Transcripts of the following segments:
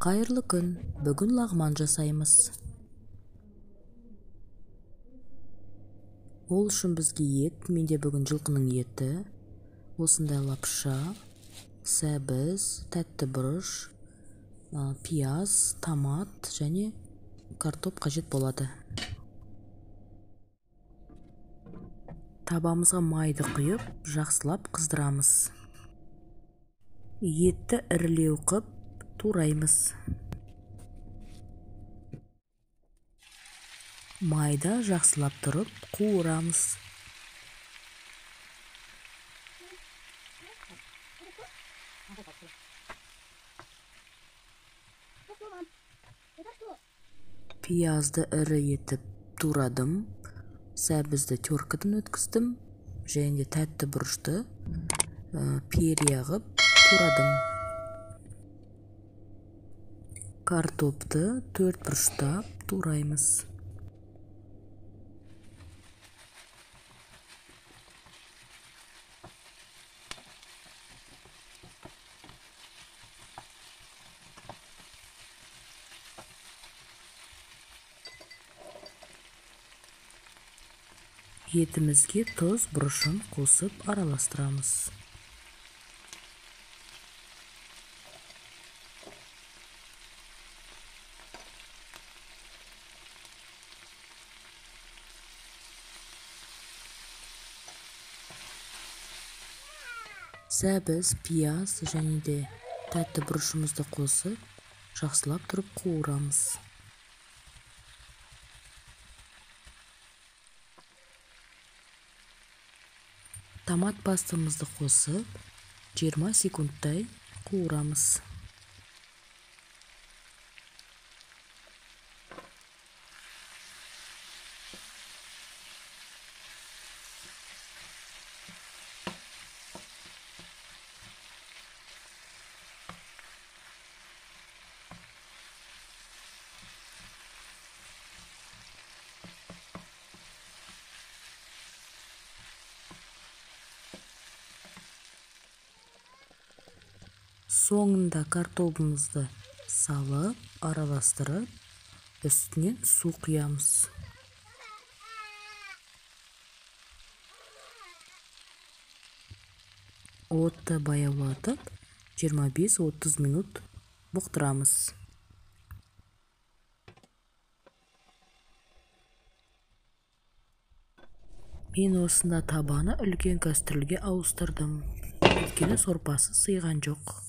Қайырлы күн, бүгін лағман жасаймыз. Ол үшін бізге ет, менде бүгін жылқының еті, осындай лапша, сәбіз, тәтті бұрыш, пияз, томат және картоп қажет болады. Табамызға майды құйып, жақсылап қыздырамыз. Етті ірілеу қып, тураймыз. Майда жақсылап тұрып, қуырамыз. Пиязды ірі етіп турадым, сәбізді теркіден өткіздім, және тәтті бұрышты перья қып турадым. Картопты төрт бұрыштап тураймыз. Етімізге тұз, бұрышын қосып араластырамыз. Сәбіз, пияз және де тәтті бұрышымызды қосып, жақсылап тұрып қуырамыз. Томат пастамызды қосып, 20 секундтай қуырамыз. Соңында картопымызды салып, араластырып, үстінен су құямыз. Отты баяулатып, 25-30 минут бұқтырамыз. Мен осында табаны үлкен кастрюльге ауыстырдым. Өйткені сорпасы сыйған жоқ.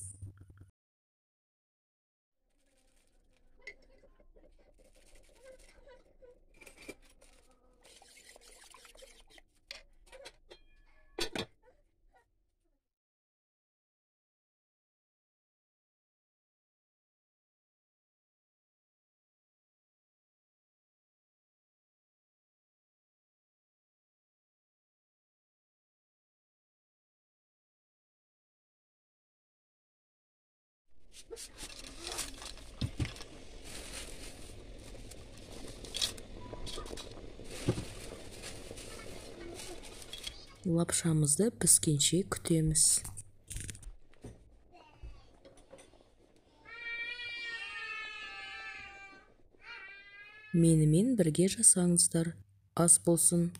Лапшамызды піскенше күтеміз. Менімен бірге жасаңыздар, ас болсын.